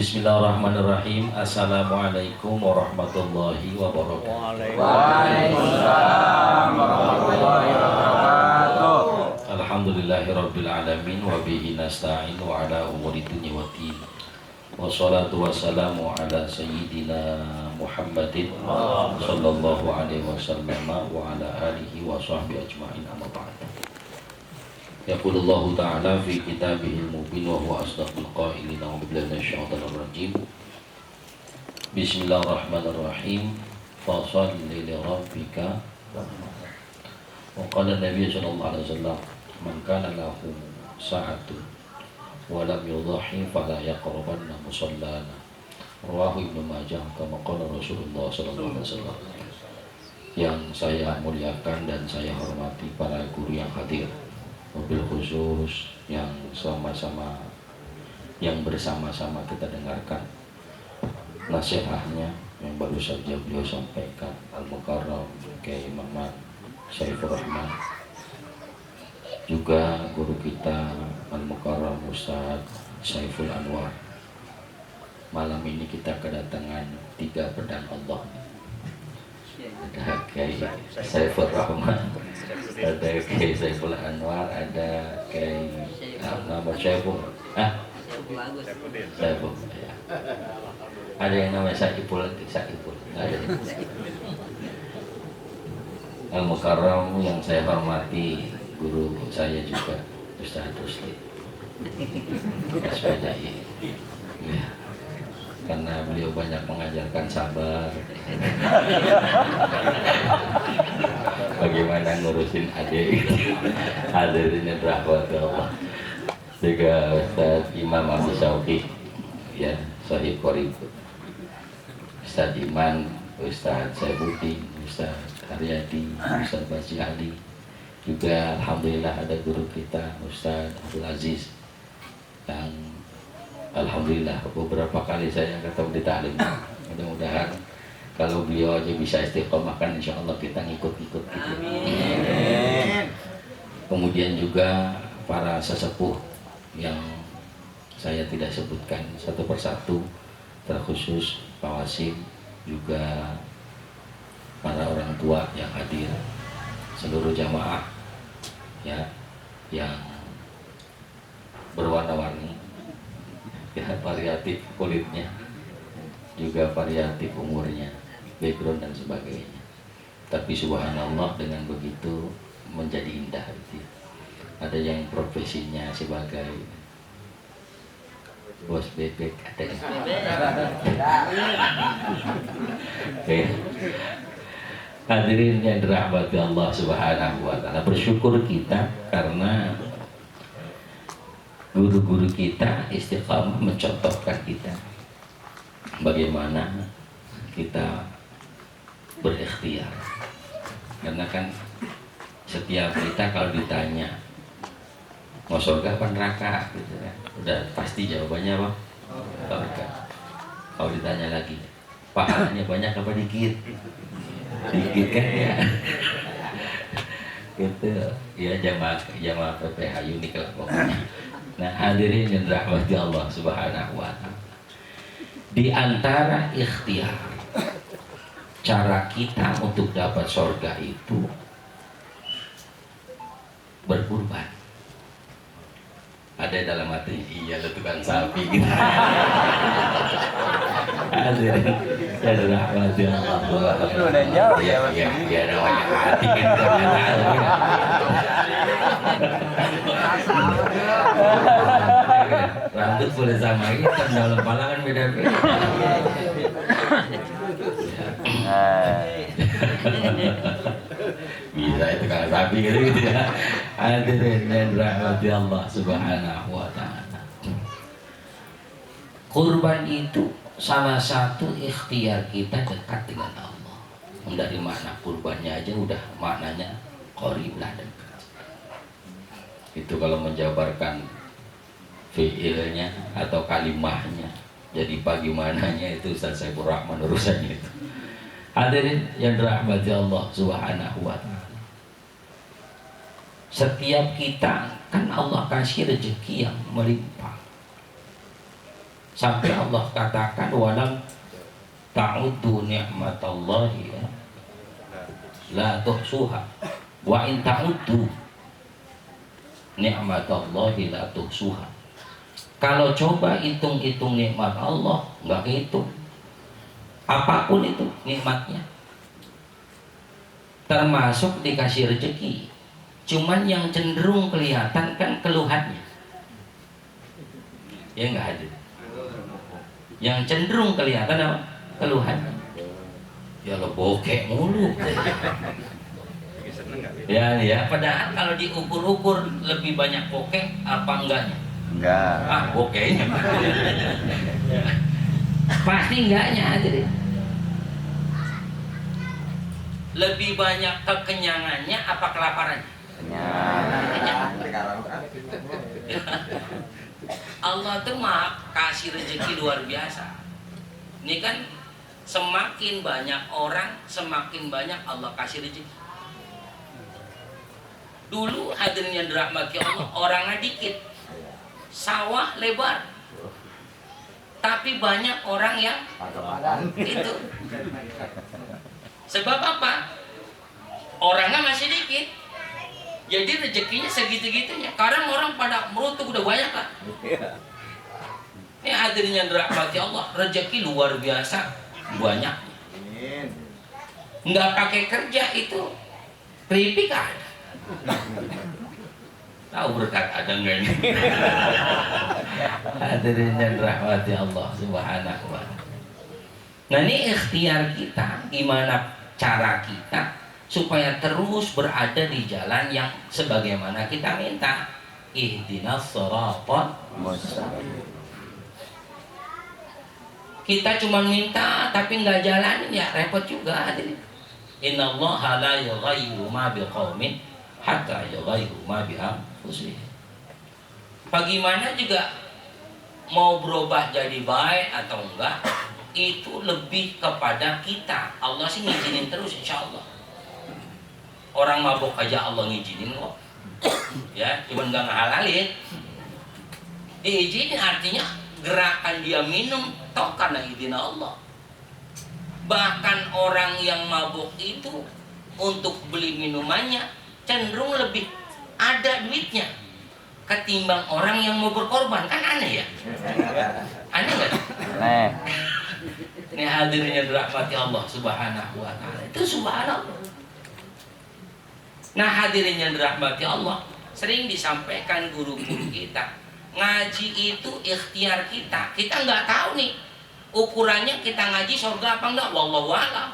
Bismillahirrahmanirrahim. Assalamualaikum warahmatullahi wabarakatuh. Waalaikumsalam warahmatullahi wabarakatuh. Alhamdulillahirabbil alamin wa bihi nasta'in wa ala umuri dunya waddin. Wassalatu wassalamu ala sayyidina Muhammadin sallallahu alaihi wasallam wa ala alihi wa sahbihi ajma'in, amma ba'd. Yaqulullahu ta'ala fi kitabihil mubin wa huwa asdaqul qailin wa billahi minasyaitonir rajim. Bismillahirrahmanirrahim. Fasholli li rabbika. Wa qala Nabi sallallahu alaihi wasallam, man kana lahu sa'atun wa lam yudhi fala yaqrabanna musallana. Rawahu Ibnu Majah kama qala Rasulullah sallallahu alaihi wasallam. Yang saya muliakan dan saya hormati para guru yang hadir, mobil khusus yang bersama-sama kita dengarkan nasihatnya yang baru saja beliau sampaikan, Al-Mukarram Kiai Maman Saifur Rahman, juga guru kita Al-Mukarram Ustaz Saiful Anwar. Malam ini kita kedatangan 3 pedang Allah. Ada Kiai Saiful Rahman, ada Kiai Saiful Anwar, ada Kiai nama Saiful Saiful ya. Ada yang namanya Saiful ada. Al-Mukarram yang saya hormati, guru saya juga Ustaz Rusli Asbadai ya, karena beliau banyak mengajarkan sabar bagaimana ngurusin adik hadirin rahmat Allah. Juga Ustaz Imam Abdul Syauqi ya, Sahib Qorib, Ustaz Iman, Ustaz Saifuddin, Ustaz Haryadi, Ustaz Basri Ali. Juga alhamdulillah ada guru kita Ustaz Abdul Aziz yang alhamdulillah beberapa kali saya ketemu di ta'lim. Mudah-mudahan kalau beliau aja bisa istiqomah, kan insya Allah kita ngikut-ngikut gitu. Amin. Kemudian juga para sesepuh yang saya tidak sebutkan satu persatu, terkhusus Pak Wasim, juga para orang tua yang hadir, seluruh jamaah ya yang berwarna-warni ya, variatif kulitnya, juga variatif umurnya, background dan sebagainya. Tapi subhanallah, dengan begitu menjadi indah gitu. Ada yang profesinya sebagai bos bebek, ada yang hadirin yang dirahmati Allah subhanahu wa ta'ala. Bersyukur kita karena guru-guru kita istiqamah mencontohkan kita bagaimana kita berikhtiar. Karena kan setiap kita kalau ditanya mau surga apa neraka gitu kan, udah pasti jawabannya apa? Surga. Kalau ditanya lagi, pahalanya banyak apa dikit? Dikit kan ya. Gitu ya, jamaah PPH unik lah pokoknya. Nah hadirin yang dirahmati Allah subhanahu wa ta'ala, di antara ikhtiar cara kita untuk dapat surga itu berkurban. Ada dalam hati, iya tukang sapi gitu. Hadirin yang dirahmati Allah. Udah jauh ya. Ya namanya hati kan rambut boleh sama hitam, dalam kepala kan beda-beda. Bisa itu kalau sapi gitu ya. Hadirin yang dirahmati Allah subhanahu wa ta'ala, kurban itu salah satu ikhtiar kita dekat dengan Allah. Dari makna kurbannya aja udah maknanya qorib lah, dekat. Itu kalau menjabarkan fi'ilnya atau kalimahnya, jadi bagaimananya itu Ustaz Saifur Rahman urusannya itu. Hadirin yang dirahmati Allah subhanahu wa ta'ala, setiap kita kan Allah kasih rezeki yang melimpah. Sampai Allah katakan walam ta'uddu ni'matallahi ya, la tuhsuha wa in ta'uddu ni'matallahi la tuhsuha. Kalau coba hitung-hitung nikmat Allah nggak hitung. Apapun itu nikmatnya, termasuk dikasih rezeki, cuman yang cenderung kelihatan kan keluhannya, ya nggak ada. Yang cenderung kelihatan apa? Keluhannya. Ya lo bokek mulu. Ya, padahal kalau diukur-ukur lebih banyak bokek apa enggaknya? Enggak. Ah, bokeknya. Pasti enggaknya aja deh. Lebih banyak kekenyangannya apa kelaparannya? Kenyang. Allah tuh mah kasih rezeki luar biasa. Ini kan semakin banyak orang, semakin banyak Allah kasih rezeki. Dulu hadirin yang dirahmati Allah, orangnya dikit, sawah lebar, tapi banyak orang yang itu. Sebab apa? Orangnya masih dikit, jadi rezekinya segitu-gitunya. Sekarang orang pada merutuk udah banyak kan? Ini hadirin yang dirahmati Allah, rezeki luar biasa banyak. Nggak pakai kerja itu, keripik ada. Tahu berkat ada nggak ini? Hadirin yang dirahmati Allah Subhanahu wa ta'ala. Nah ini ikhtiar kita, gimana cara kita supaya terus berada di jalan yang sebagaimana kita minta. Ihdinas shiratal mustaqim. Kita cuma minta tapi nggak jalanin ya repot juga hadirin. Innallaha la yughayyiru ma biqaumin hatta yughayyiru ma bi anfusihim. Bagaimana juga mau berubah jadi baik atau enggak, itu lebih kepada kita. Allah sih ngizinin terus insya Allah. Orang mabuk aja Allah ngizinin kok. Ya, cuman nggak ngehalalin. Diizinin artinya gerakan dia minum toh karena izin Allah. Bahkan orang yang mabuk itu untuk beli minumannya cenderung lebih ada duitnya ketimbang orang yang mau berkorban. Kan aneh ya? Aneh nggak? Aneh. Ini hadirin yang dirahmati Allah Subhanahu wa ta'ala. Itu subhanallah. Nah hadirin yang dirahmati Allah, sering disampaikan guru-guru kita, ngaji itu ikhtiar kita. Kita nggak tahu nih ukurannya kita ngaji surga apa enggak, wallahu a'lam.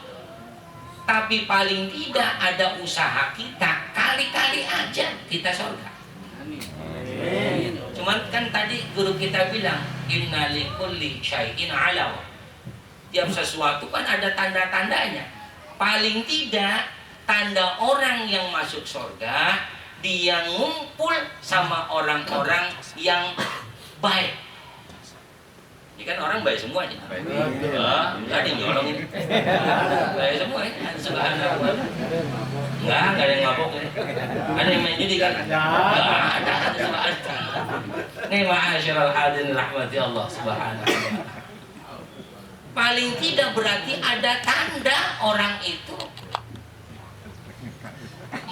Tapi paling tidak ada usaha kita, kali-kali aja kita surga. Cuman kan tadi guru kita bilang, inna likulli syai'in alawa. Tiap sesuatu kan ada tanda-tandanya. Paling tidak tanda orang yang masuk surga, dia ngumpul sama orang-orang yang baik. Ini kan orang baik semuanya. Enggak ada yang nyolong ini. Baik semua ini. Subhanallah. Enggak ada yang mabok ini. Ada yang main judi kan? Enggak ada. Subhanallah. Ini ma'asyiral hadirin rahmati Allah Subhanahu wa ta'ala. Paling tidak berarti ada tanda orang itu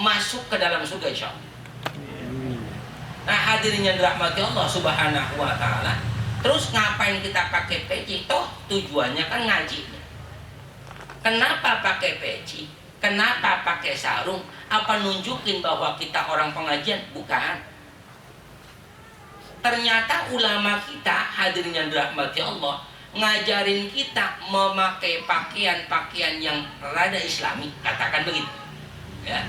masuk ke dalam surga insya Allah. Nah hadirin yang dirahmati Allah Subhanahu wa ta'ala, terus ngapain kita pakai peci? Toh tujuannya kan ngaji. Kenapa pakai peci? Kenapa pakai sarung? Apa nunjukin bahwa kita orang pengajian? Bukan. Ternyata ulama kita, hadirin yang dirahmati Allah, ngajarin kita memakai pakaian-pakaian yang rada islami, katakan begitu ya,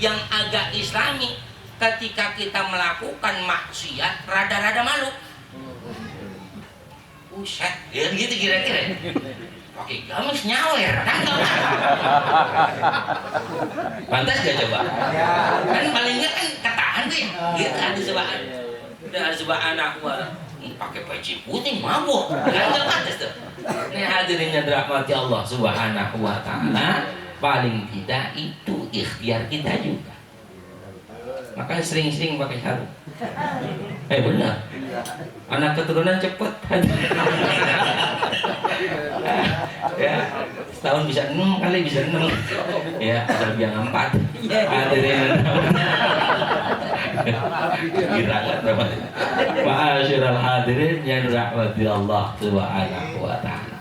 yang agak islami. Ketika kita melakukan maksiat rada-rada malu. Buset, ya gitu kira-kira. Pakai gamis nyawer, pantas gak coba? Kan palingnya kan ketahan tuh ya. Gitu ada sebaan. Ada sebaan aku pakai peci putih mabuk. Kan gak pantas tuh. Ini hadirin yang dirahmati Allah Subhanahu wa ta'ala, paling tidak itu ikhtiar kita juga. Makanya sering-sering pakai sarung. Benar. Anak keturunan cepet. Ya, setahun bisa 6 kali, bisa 6. Ya, asal biang 4. Hadirin. Girangan teman. Ma'asyiral hadirin yang dirahmati Allah Subhanahu wa taala.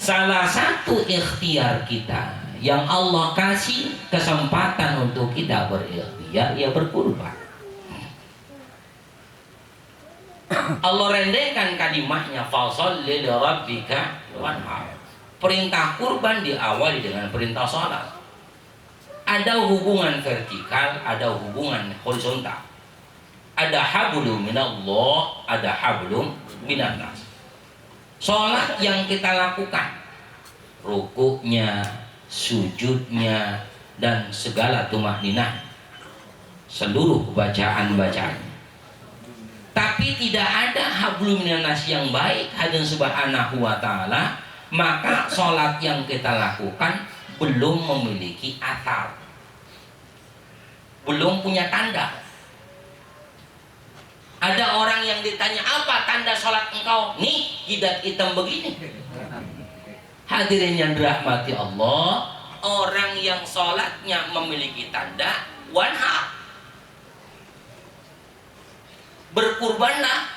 Salah satu ikhtiar kita yang Allah kasih kesempatan untuk kita berikhtiar, ya berkurban. Allah rendahkan kalimatnya fasholli li rabbika wanhar. Perintah kurban diawali dengan perintah salat. Ada hubungan vertikal, ada hubungan horizontal. Ada hablum minallah, ada hablum minannas. Salat yang kita lakukan, rukuknya, sujudnya, dan segala tumakninah, seluruh bacaan-bacaan. Tapi tidak ada hablum minannas yang baik hadirin subhanahu wa ta'ala, maka sholat yang kita lakukan belum memiliki athar, belum punya tanda. Ada orang yang ditanya, apa tanda sholat engkau? Nih, jidat hitam begini. Hadirin yang dirahmati Allah, orang yang sholatnya memiliki tanda, wanhar, berkurbanlah,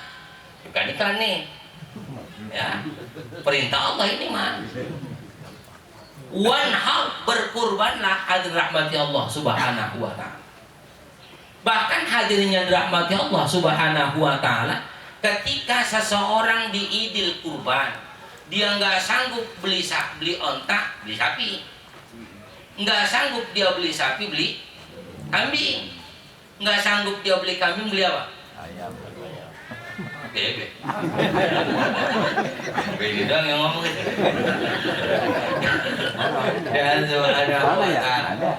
bukan iklan nih, ya, perintah Allah ini mah. Wanhar, berkurbanlah, hadirin rahmati Allah Subhanahu wa ta'ala. Bahkan hadirin yang dirahmati Allah Subhanahu wa ta'ala, ketika seseorang di Idul Kurban, dia nggak sanggup beli onta, beli sapi, nggak sanggup dia beli sapi, beli kambing, nggak sanggup dia beli kambing, beli apa? Bebek. Bebek dong yang ngomong itu. Ya subhanallah wa ta'ala.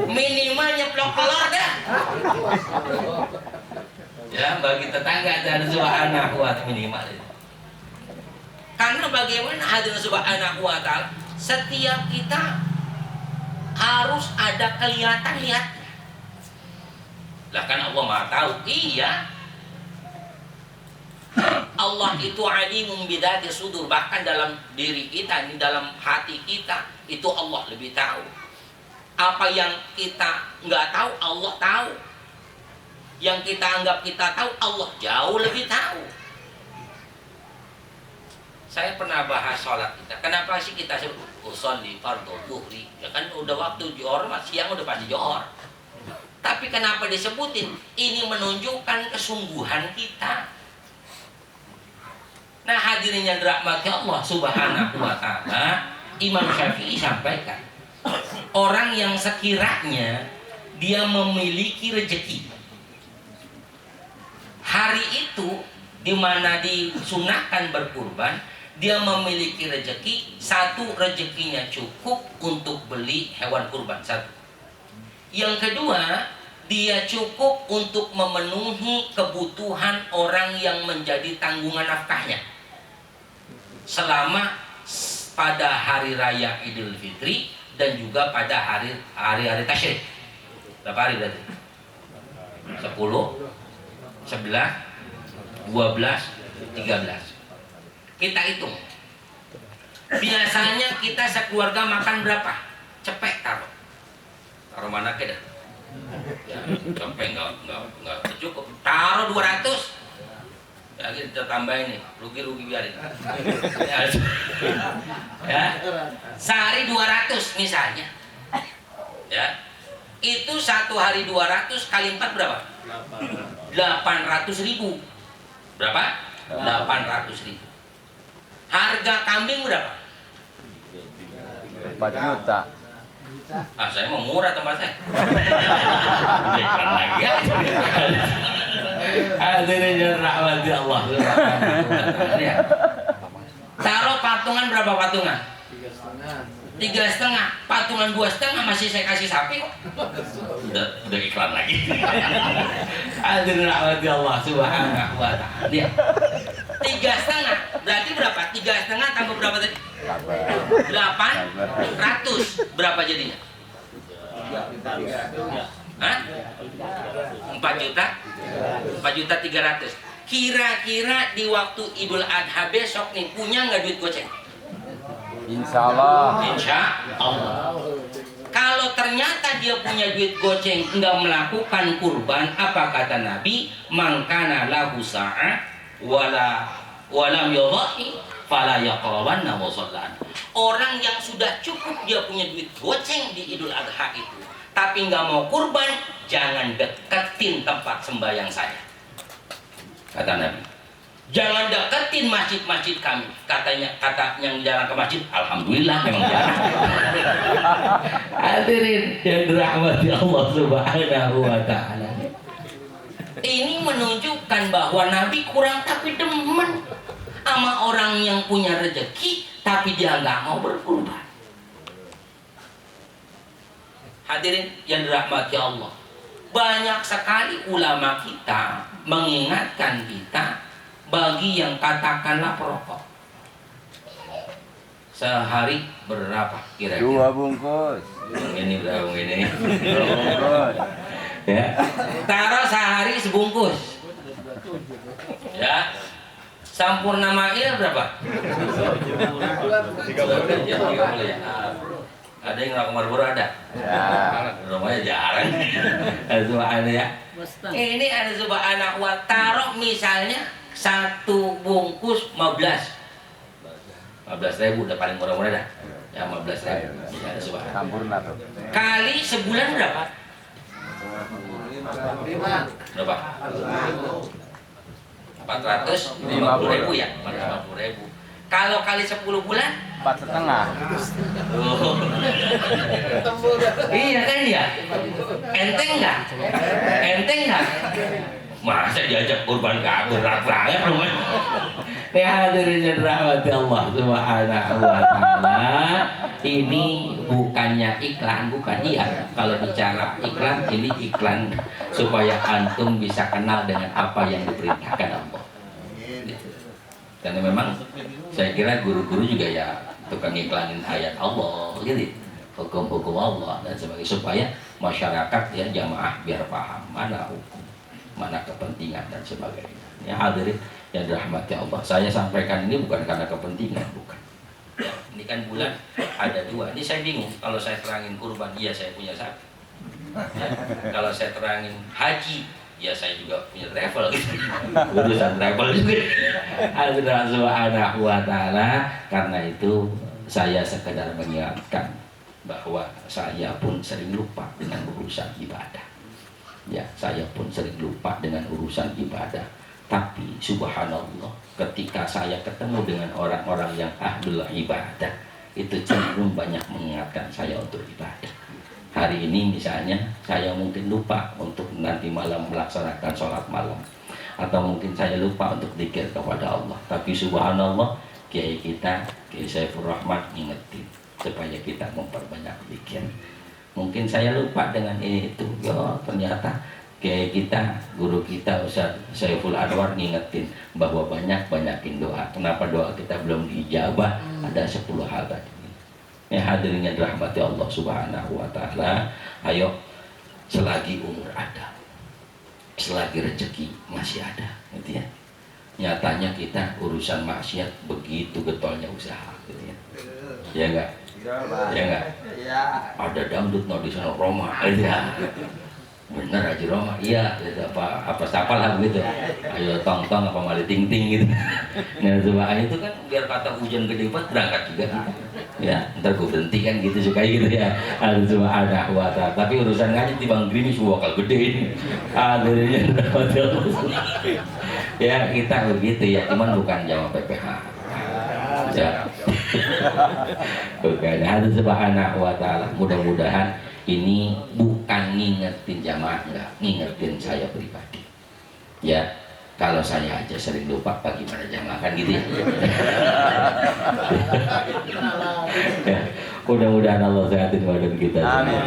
Minimal nyeplok telur dah. Ya, bagi tetangga dan subhanahu wa ta'ala minimal itu. Karena bagaimana hadirin subhanahu wa ta'ala, setiap kita harus ada kelihatan lihatnya. Lah kan Allah Maha tahu. Iya. Allah itu alimum bidati sudur, bahkan dalam diri kita, di dalam hati kita itu Allah lebih tahu. Apa yang kita nggak tahu Allah tahu. Yang kita anggap kita tahu Allah jauh lebih tahu. Saya pernah bahas sholat kita. Kenapa sih kita sebut usolli fardhu dhuhri? Ya kan udah waktu johor, siang udah pasti johor. Tapi kenapa disebutin? Ini menunjukkan kesungguhan kita. Nah hadirin yang dirahmati Allah Subhanahu wa ta'ala, Imam Syafi'i sampaikan, orang yang sekiranya dia memiliki rezeki, hari itu di mana disunahkan berkurban, dia memiliki rezeki, satu, rezekinya cukup untuk beli hewan kurban, satu. Yang kedua, dia cukup untuk memenuhi kebutuhan orang yang menjadi tanggungan nafkahnya selama pada hari raya Idul Fitri dan juga pada hari-hari tasyrik. Berapa hari berarti? 10, 11, 12, 13. Kita hitung. Biasanya kita sekeluarga makan berapa? Cepek taruh mana ke dah? Ya, sampai nggak cukup. Taruh 200. Ya, kita tambahin nih, rugi biarin. Ya, sehari 200 misalnya. Ya, itu satu hari 200 kali 4 berapa? 800.000. Berapa? 800.000. Harga kambing berapa? 4 juta. Saya mau murah tempat saya. Jangan lagi. Hadirin yang rahmati Allah. Taruh patungan berapa patungan? 3,5. Patungan 2,5 masih saya kasih sapi kok. Udah iklan lagi. Hadirin rahmati Allah Subhanahu wa ta'ala. 3,5 berarti berapa? 3,5 tambah berapa tadi? 800. Berapa jadinya? Hah? 4 juta? 4.300.000. Kira-kira di waktu Idul Adha besok nih punya nggak duit goceng? Insya Allah. Insya Allah. Kalau ternyata dia punya duit goceng nggak melakukan kurban, apa kata Nabi? Mangkana lahu sa'ah walam yadhahi fala yaqrabanna musallan. Orang yang sudah cukup dia punya duit goceng di Idul Adha itu, tapi nggak mau kurban, jangan deketin tempat sembahyang saya. Kata Nabi, jangan deketin masjid-masjid kami. Kata yang jalan ke masjid, alhamdulillah memang jarang. Hadirin yang dirahmati Allah Subhanahu wa taala. Ini menunjukkan bahwa Nabi kurang tapi demen sama orang yang punya rezeki tapi dia nggak mau berkurban. Hadirin yang dirahmati Allah, banyak sekali ulama kita mengingatkan kita bagi yang katakanlah perokok. Sehari berapa kira-kira? 2 bungkus. Ini berapa ini? 2 bungkus. Ya. Taruh sehari sebungkus. Ya. Sampurna mail berapa? 30 ya. Ada yang nggak Marlboro ada? Ya. Rumahnya jarang. Subhanallah ya. Ini ada subhanallah wa taruh misalnya 1 bungkus 15.000 udah paling murah-murah dah. Ya 15.000. Ya, ada subhanallah. Sampurna tuh. Kali sebulan berapa? Berapa? 450.000 ya? 450.000. Kalau kali 10 bulan 4,5. iya kan ya? Enteng nggak? Enteng nggak? Masa diajak kurban gak berat banget rumah? Ya hadirin yang dirahmati Allah Subhanahu wa taala. Ini bukannya iklan, bukan iya. Kalau bicara iklan, ini iklan supaya antum bisa kenal dengan apa yang diperintahkan Allah. Gitu. Karena memang saya kira guru-guru juga ya tukang iklanin ayat Allah, gitu. Hukum-hukum Allah dan sebagainya supaya masyarakat ya jamaah biar paham mana hukum, mana kepentingan dan sebagainya. Ya hadirin yang dirahmati Allah, saya sampaikan ini bukan karena kepentingan, bukan. Ya, ini kan bulan ada 2. Ini saya bingung kalau saya terangin kurban, iya saya punya sapi. Ya, kalau saya terangin haji, ya saya juga punya travel gitu. Urusan travel juga. Allah Subhanahu wa taala, karena itu saya sekedar mengingatkan bahwa saya pun sering lupa dengan urusan ibadah. Ya, saya pun sering lupa dengan urusan ibadah. Tapi subhanallah, ketika saya ketemu dengan orang-orang yang ahlul ibadah, itu cenderung banyak mengingatkan saya untuk ibadah. Hari ini misalnya saya mungkin lupa untuk nanti malam melaksanakan sholat malam, atau mungkin saya lupa untuk zikir kepada Allah. Tapi subhanallah, kiai kita, Kiai Saiful Rahman ingetin supaya kita memperbanyak zikir. Mungkin saya lupa dengan itu, ya ternyata kiai kita, guru kita Ustaz Saiful Anwar ngingetin bahwa banyakin doa. Kenapa doa kita belum diijabah? Ada 10 hal tadi. Ya hadirin yang dirahmati Allah Subhanahu wa taala, ayo selagi umur ada, selagi rezeki masih ada, gitu ya. Nyatanya kita urusan maksiat begitu getolnya usaha, gitu ya. Ya enggak? Ya enggak? Ada dangdut no di sana Roma, ya. Bener Haji Roma, iya, apa lah gitu. Ayo tong-tong apa mali ting-ting gitu. Nah coba itu kan biar kata hujan gede banget berangkat juga. Ya, ntar gue berhenti kan gitu suka gitu ya. Ada cuma ada wata. Tapi urusan ngaji di Bang Grimis wakal gede ini. Adanya dapat ya kita begitu ya, cuman bukan jawab PPH. Ya. Bukan. Ada subhanahu wa ta'ala. Mudah-mudahan ini bukan ngingetin jamaah, enggak, ngingetin saya pribadi. Ya, kalau saya aja sering lupa, bagaimana jamaah kan gitu ya. Ya, mudah-mudahan Allah sehatin badan kita semua,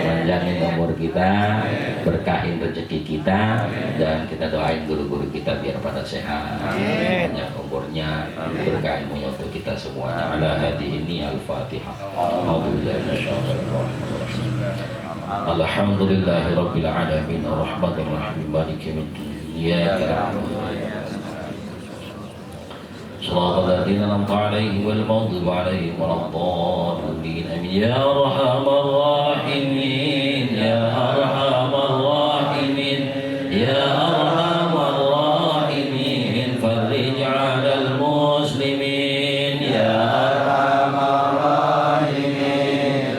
panjangin umur kita, berkahin rezeki kita, dan kita doain guru-guru kita biar pada sehat, banyak umurnya, berkahin untuk kita semuanya. Ala hadi ini al-Fatihah. Alhamdulillahi rabbil alamin, arrahmanir rahim, maliki yaumiddin. إياك نعبد وإياك صراط الذين أنعمت عليهم غير المغضوب عليهم ولا الضالين آمين يا أرحم الراحمين يا أرحم الراحمين يا أرحم الراحمين فرج على المسلمين يا أرحم الراحمين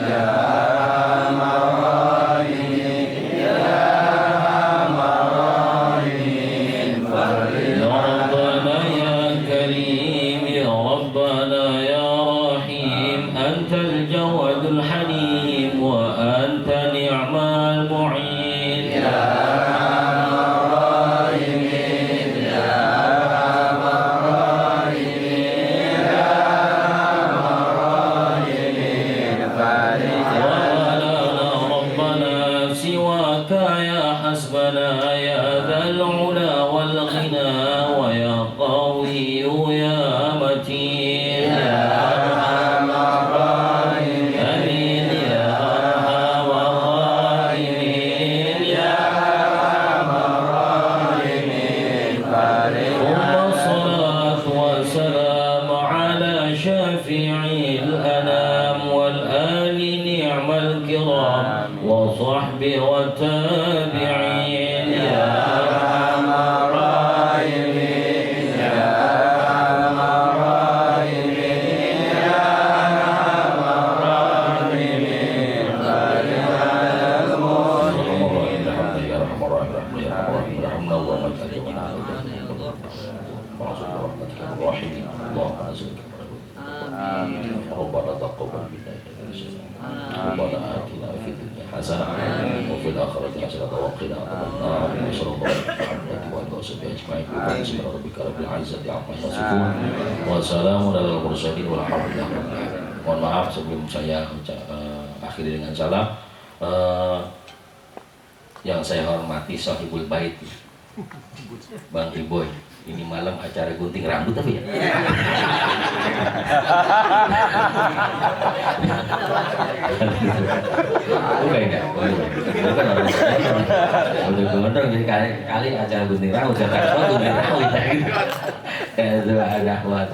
يا أرحم الراحمين يا أرحم الراحمين فرج يا ربنا يا كريم يا ربنا يا رحيم أنت الجواد الحليم وأنت نعم المعين يا أرحم الراحمين يا أرحم الراحمين يا أرحم الراحمين فارج ولنا ربنا سواك يا حسبنا يا ذا العلا والغنى ويا قوي يا متين يا أرحم الراحمين آمين يا أرحم الراحمين يا أرحم الراحمين ثم الصلاة والسلام على شافع الأنام والآل نعم الكرام وصحبه والتابعين يا أرحم الراحمين يا أرحم الراحمين يا أرحم الراحمين بارك على المسلمين يا أرحم الراحمين يا أرحم الراحمين ارحمنا اللهم اجعلنا وعصر برحمتك الراحمين اللهم أزلك ربنا تقبل منا ربنا آتنا في الدنيا حسنة وفي الآخرة حسنة وقنا عذاب النار وصلى الله على محمد وآله وصحبه أجمعين بسم ربك رب العزة عما يصفون وسلام على المرسلين والحمد لله رب العالمين. Mohon maaf sebelum saya akhiri dengan salam. Yang saya hormati Sahibul Bait Bang Iboy, ini malam acara gunting rambut tapi ya? Bukan ya? Bukan orang udah gondrong jadi kali acara gunting rambut, saya takut gunting rambut itu ada buat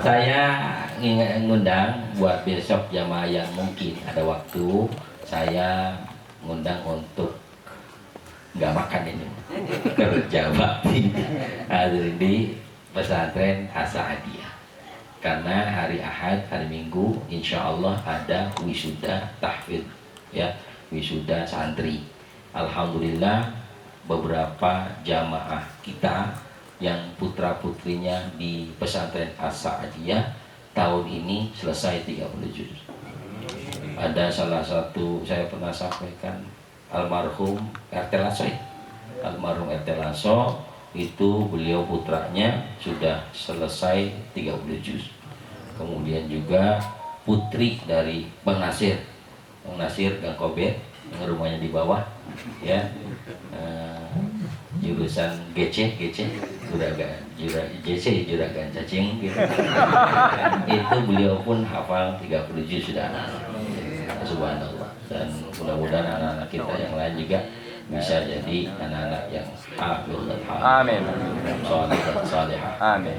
saya ngundang buat besok jamaah yang mungkin ada waktu, saya ngundang untuk nggak makan ini kerja bakti hadir di pesantren As-Sa'adiyah karena hari Ahad, hari Minggu insya Allah ada wisuda tahfidz ya, wisuda santri. Alhamdulillah beberapa jamaah kita yang putra putrinya di pesantren As-Sa'adiyah tahun ini selesai 30 juz. Ada salah satu saya pernah sampaikan almarhum RT Lasso, almarhum RT Lasso itu beliau putranya sudah selesai 30 juz. Kemudian juga putri dari Bang Nasir Gang Kober yang rumahnya di bawah ya, jurusan GC juragan cacing gitu. Itu beliau pun hafal 30 juz sudah. Subhanallah. Dan mudah-mudahan anak-anak kita yang lain juga bisa jadi anak-anak yang hafil dan hafal. Amin. Salih dan salihah. Amin.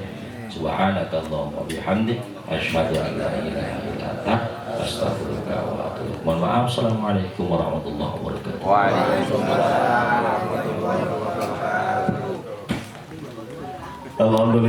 Subhanakallahumma bihamdik asyhadu an la ilaha illa anta astaghfiruka wa atubu ilaik. Mohon maaf. Assalamualaikum warahmatullahi wabarakatuh. Waalaikumsalam warahmatullahi wabarakatuh. Alhamdulillah.